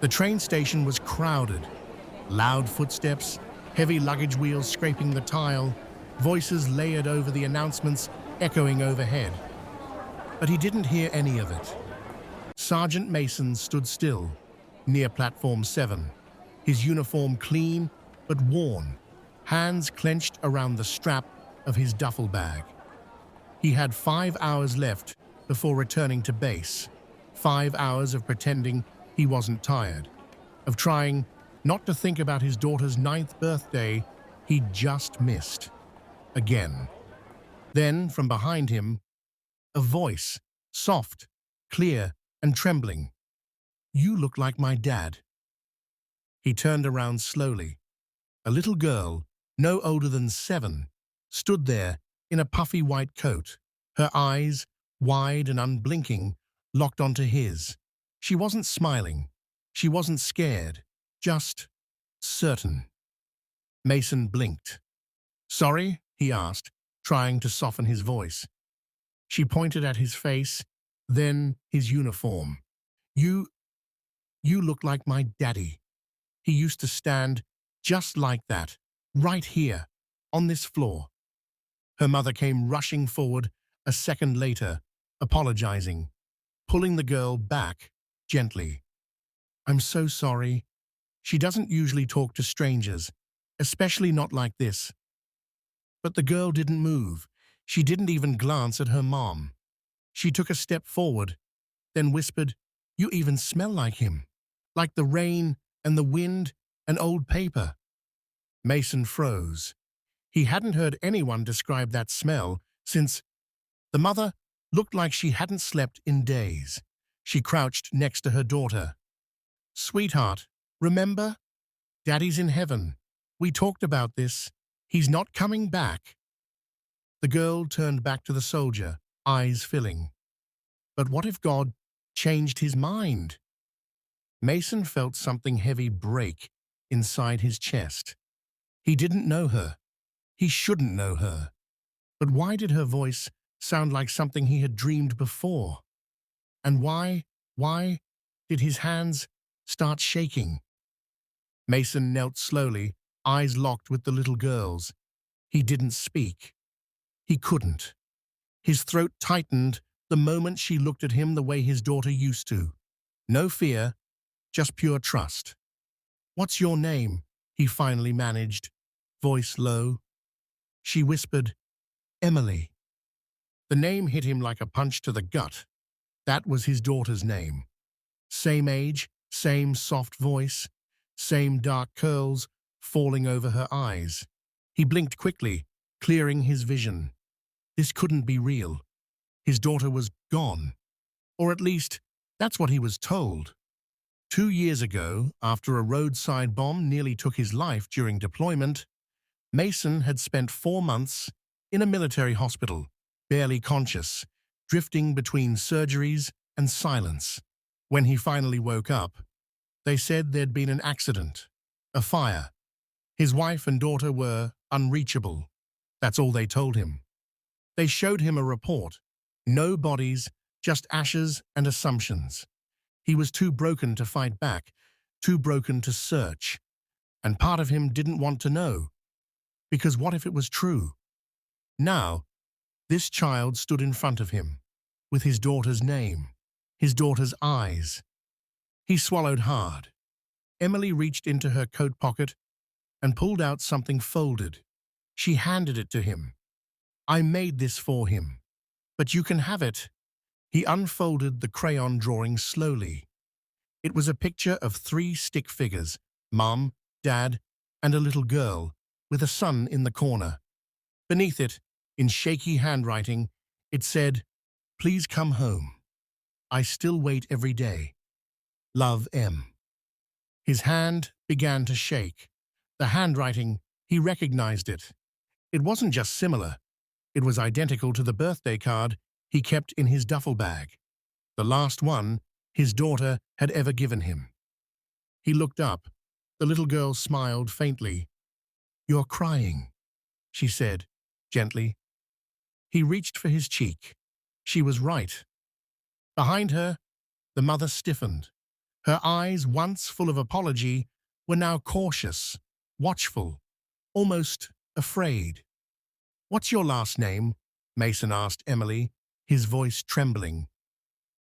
The train station was crowded. Loud footsteps, heavy luggage wheels scraping the tile, voices layered over the announcements echoing overhead. But he didn't hear any of it. Sergeant Mason stood still, near platform 7, his uniform clean but worn, hands clenched around the strap of his duffel bag. He had 5 hours left before returning to base, 5 hours of pretending he wasn't tired, of trying not to think about his daughter's 9th birthday he'd just missed. Again. Then, from behind him, a voice, soft, clear, and trembling. "You look like my dad." He turned around slowly. A little girl, no older than 7, stood there in a puffy white coat, her eyes, wide and unblinking, locked onto his. She wasn't smiling. She wasn't scared. Just certain. Mason blinked. "Sorry?" he asked, trying to soften his voice. She pointed at his face, then his uniform. You look like my daddy. He used to stand just like that, right here, on this floor." Her mother came rushing forward a second later, apologizing, pulling the girl back gently. "I'm so sorry. She doesn't usually talk to strangers, especially not like this." But the girl didn't move. She didn't even glance at her mom. She took a step forward, then whispered, "You even smell like him, like the rain and the wind and old paper." Mason froze. He hadn't heard anyone describe that smell since. The mother looked like she hadn't slept in days. She crouched next to her daughter. "Sweetheart, remember? Daddy's in heaven. We talked about this. He's not coming back." The girl turned back to the soldier, eyes filling. But what if God changed his mind? Mason felt something heavy break inside his chest. He didn't know her. He shouldn't know her. But why did her voice sound like something he had dreamed before? And why did his hands start shaking? Mason knelt slowly, eyes locked with the little girl's. He didn't speak. He couldn't. His throat tightened the moment she looked at him the way his daughter used to. No fear, just pure trust. "What's your name?" he finally managed, voice low. She whispered, "Emily." The name hit him like a punch to the gut. That was his daughter's name. Same age, same soft voice, same dark curls falling over her eyes. He blinked quickly, clearing his vision. This couldn't be real. His daughter was gone. Or at least, that's what he was told. 2 years ago, after a roadside bomb nearly took his life during deployment, Mason had spent 4 months in a military hospital, barely conscious, drifting between surgeries and silence. When he finally woke up, they said there'd been an accident, a fire. His wife and daughter were unreachable. That's all they told him. They showed him a report. No bodies, just ashes and assumptions. He was too broken to fight back, too broken to search. And part of him didn't want to know. Because what if it was true? Now, this child stood in front of him, with his daughter's name, his daughter's eyes. He swallowed hard. Emily reached into her coat pocket and pulled out something folded. She handed it to him. "I made this for him, but you can have it." He unfolded the crayon drawing slowly. It was a picture of 3 stick figures, Mom, Dad, and a little girl, with a son in the corner. Beneath it, in shaky handwriting, it said, "Please come home. I still wait every day. Love, M." His hand began to shake. The handwriting, he recognized it. It wasn't just similar. It was identical to the birthday card he kept in his duffel bag, the last one his daughter had ever given him. He looked up. The little girl smiled faintly. "You're crying," she said, gently. He reached for his cheek. She was right. Behind her, the mother stiffened. Her eyes, once full of apology, were now cautious, watchful, almost afraid. "What's your last name?" Mason asked Emily, his voice trembling.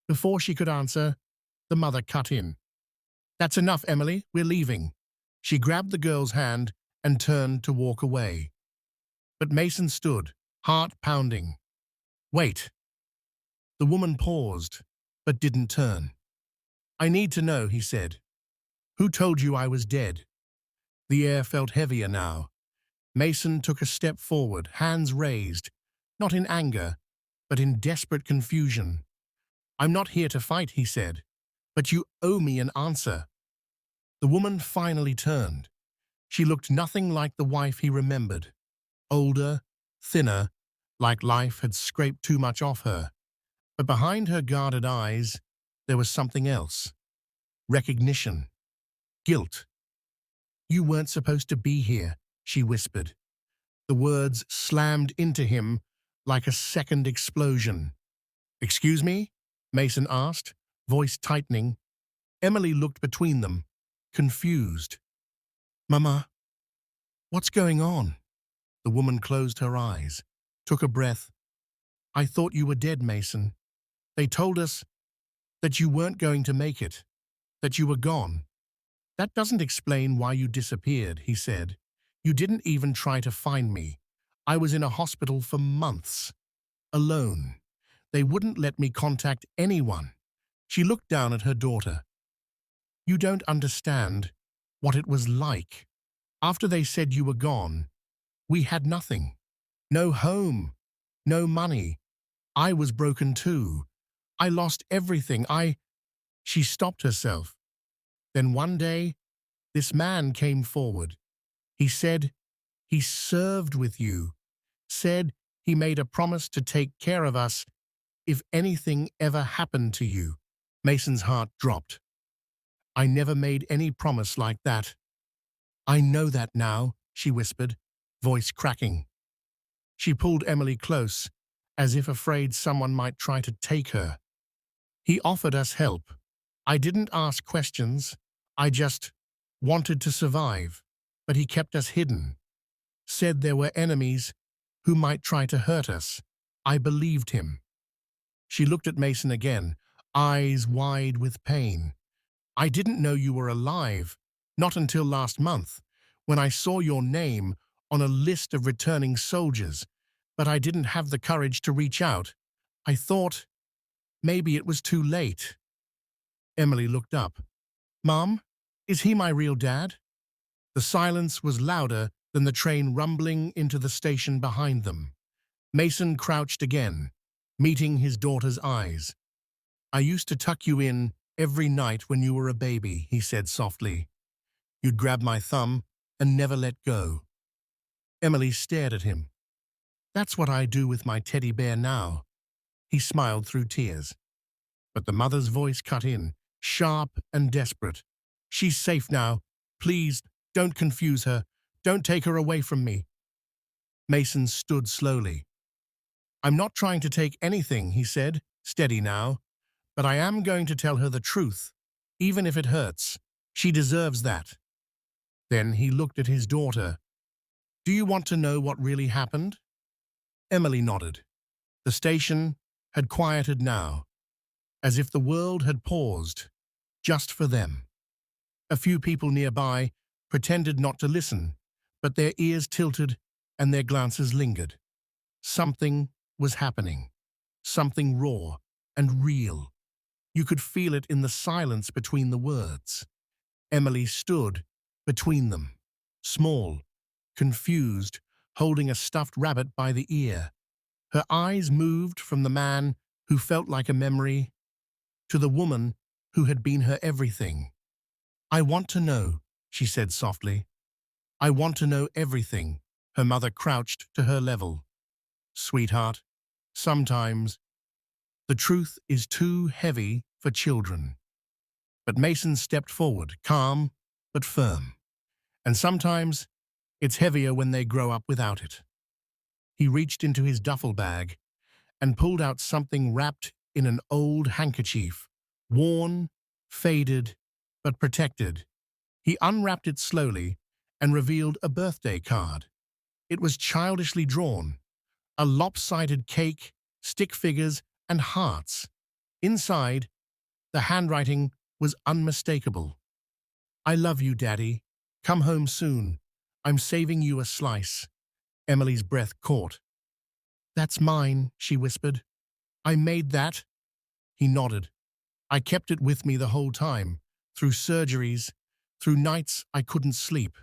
Before she could answer, the mother cut in. "That's enough, Emily. We're leaving." She grabbed the girl's hand and turned to walk away. But Mason stood, heart pounding. "Wait." The woman paused, but didn't turn. "I need to know," he said. "Who told you I was dead?" The air felt heavier now. Mason took a step forward, hands raised, not in anger, but in desperate confusion. "I'm not here to fight," he said, "but you owe me an answer." The woman finally turned. She looked nothing like the wife he remembered. Older, thinner, like life had scraped too much off her. But behind her guarded eyes, there was something else. Recognition. Guilt. "You weren't supposed to be here," she whispered. The words slammed into him like a second explosion. "Excuse me?" Mason asked, voice tightening. Emily looked between them, confused. "Mama, what's going on?" The woman closed her eyes, took a breath. "I thought you were dead, Mason. They told us that you weren't going to make it, that you were gone." "That doesn't explain why you disappeared," he said. "You didn't even try to find me. I was in a hospital for months, alone. They wouldn't let me contact anyone." She looked down at her daughter. "You don't understand what it was like. After they said you were gone, we had nothing. No home, no money. I was broken too. I lost everything. She stopped herself. Then one day, this man came forward. He said he served with you, said he made a promise to take care of us if anything ever happened to you." Mason's heart dropped. "I never made any promise like that." "I know that now," she whispered, voice cracking. She pulled Emily close, as if afraid someone might try to take her. "He offered us help. I didn't ask questions. I just wanted to survive. But he kept us hidden. Said there were enemies who might try to hurt us. I believed him." She looked at Mason again, eyes wide with pain. "I didn't know you were alive, not until last month, when I saw your name on a list of returning soldiers, but I didn't have the courage to reach out. I thought maybe it was too late." Emily looked up. "Mom, is he my real dad?" The silence was louder than the train rumbling into the station behind them. Mason crouched again, meeting his daughter's eyes. "I used to tuck you in every night when you were a baby," he said softly. "You'd grab my thumb and never let go." Emily stared at him. "That's what I do with my teddy bear now." He smiled through tears. But the mother's voice cut in, sharp and desperate. "She's safe now. Please, don't confuse her. Don't take her away from me." Mason stood slowly. "I'm not trying to take anything," he said, steady now. "But I am going to tell her the truth, even if it hurts. She deserves that." Then he looked at his daughter. "Do you want to know what really happened?" Emily nodded. The station had quieted now, as if the world had paused, just for them. A few people nearby pretended not to listen, but their ears tilted and their glances lingered. Something was happening, something raw and real. You could feel it in the silence between the words. Emily stood between them, small, confused, holding a stuffed rabbit by the ear. Her eyes moved from the man who felt like a memory to the woman who had been her everything. "I want to know," she said softly. "I want to know everything." Her mother crouched to her level. "Sweetheart, sometimes the truth is too heavy for children." But Mason stepped forward, calm but firm. "And sometimes it's heavier when they grow up without it." He reached into his duffel bag and pulled out something wrapped in an old handkerchief, worn, faded, but protected. He unwrapped it slowly and revealed a birthday card. It was childishly drawn, a lopsided cake, stick figures, and hearts. Inside, the handwriting was unmistakable. "I love you, Daddy. Come home soon. I'm saving you a slice." Emily's breath caught. "That's mine," she whispered. "I made that." He nodded. "I kept it with me the whole time, through surgeries, through nights I couldn't sleep.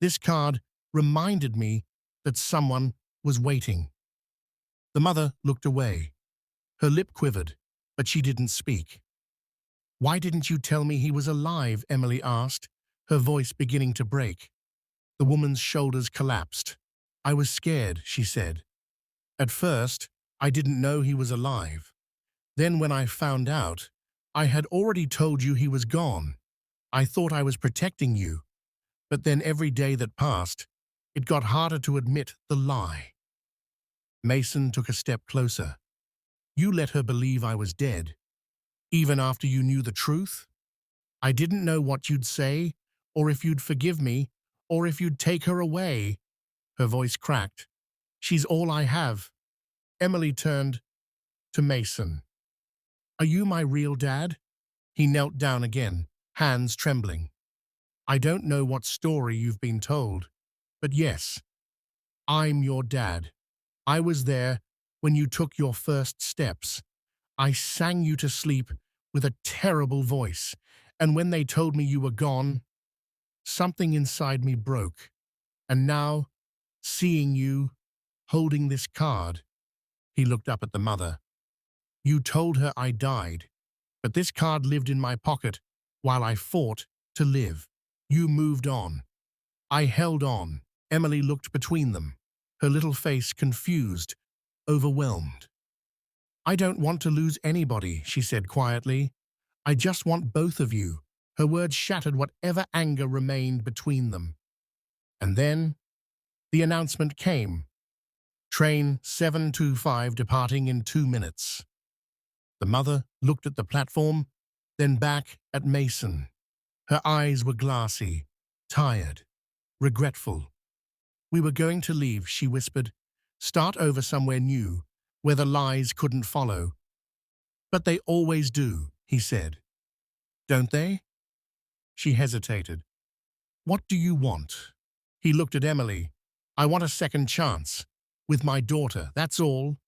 This card reminded me that someone was waiting." The mother looked away. Her lip quivered, but she didn't speak. "Why didn't you tell me he was alive?" Emily asked, her voice beginning to break. The woman's shoulders collapsed. "I was scared," she said. "At first, I didn't know he was alive. Then when I found out, I had already told you he was gone. I thought I was protecting you. But then every day that passed, it got harder to admit the lie." Mason took a step closer. "You let her believe I was dead, even after you knew the truth? I didn't know what you'd say, or if you'd forgive me, or if you'd take her away." Her voice cracked. "She's all I have." Emily turned to Mason. "Are you my real dad?" He knelt down again, hands trembling. "I don't know what story you've been told, but yes, I'm your dad. I was there when you took your first steps. I sang you to sleep with a terrible voice, and when they told me you were gone, something inside me broke. And now, seeing you, holding this card," he looked up at the mother. "You told her I died, but this card lived in my pocket while I fought to live. You moved on. I held on." Emily looked between them, her little face confused, overwhelmed. "I don't want to lose anybody," she said quietly. "I just want both of you." Her words shattered whatever anger remained between them. And then the announcement came. Train 725 departing in 2 minutes. The mother looked at the platform, then back at Mason. Her eyes were glassy, tired, regretful. "We were going to leave," she whispered. "Start over somewhere new, where the lies couldn't follow." "But they always do," he said. "Don't they?" She hesitated. "What do you want?" He looked at Emily. "I want a second chance. With my daughter, that's all."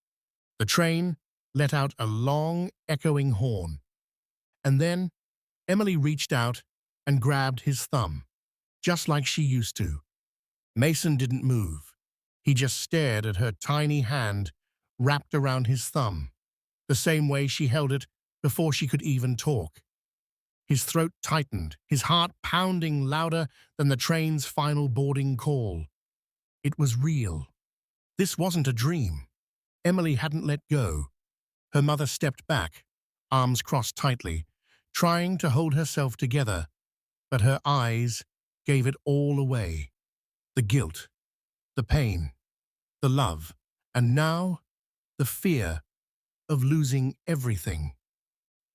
The train let out a long, echoing horn. And then Emily reached out and grabbed his thumb, just like she used to. Mason didn't move. He just stared at her tiny hand wrapped around his thumb, the same way she held it before she could even talk. His throat tightened, his heart pounding louder than the train's final boarding call. It was real. This wasn't a dream. Emily hadn't let go. Her mother stepped back, arms crossed tightly, trying to hold herself together, but her eyes gave it all away. The guilt, the pain, the love, and now the fear of losing everything.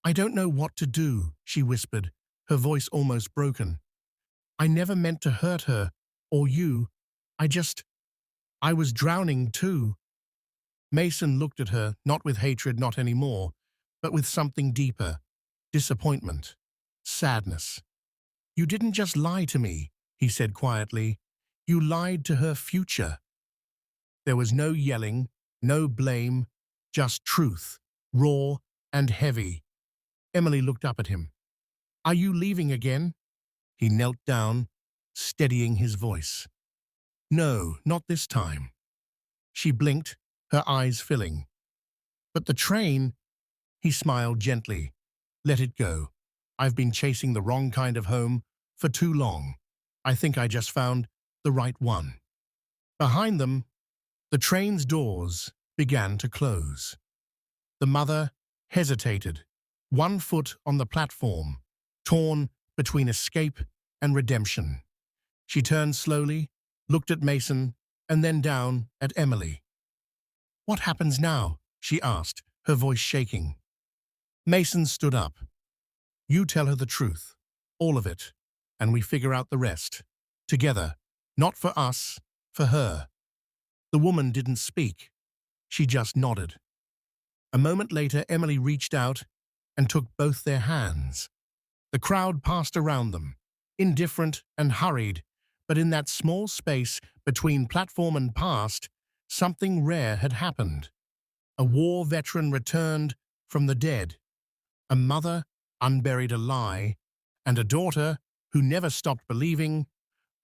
"I don't know what to do," she whispered, her voice almost broken. "I never meant to hurt her, or you. I was drowning too." Mason looked at her, not with hatred, not anymore, but with something deeper. Disappointment. Sadness. "You didn't just lie to me," he said quietly. "You lied to her future." There was no yelling, no blame, just truth, raw and heavy. Emily looked up at him. "Are you leaving again?" He knelt down, steadying his voice. "No, not this time." She blinked, her eyes filling. "But the train," he smiled gently. "Let it go. I've been chasing the wrong kind of home for too long. I think I just found the right one." Behind them, the train's doors began to close. The mother hesitated, one foot on the platform, torn between escape and redemption. She turned slowly, looked at Mason, and then down at Emily. "What happens now?" she asked, her voice shaking. Mason stood up. "You tell her the truth. all of it, and we figure out the rest. Together. Not for us, for her. The woman didn't speak. She just nodded. A moment later, Emily reached out and took both their hands. The crowd passed around them, indifferent and hurried, but in that small space between platform and past, something rare had happened. A war veteran returned from the dead, a mother unburied a lie, and a daughter who never stopped believing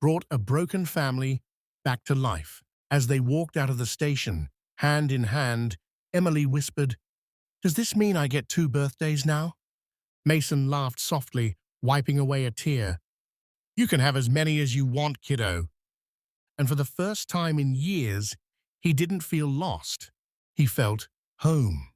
brought a broken family back to life. As they walked out of the station, hand in hand, Emily whispered, "Does this mean I get 2 birthdays now?" Mason laughed softly, wiping away a tear. "You can have as many as you want, kiddo." And for the first time in years, he didn't feel lost. He felt home.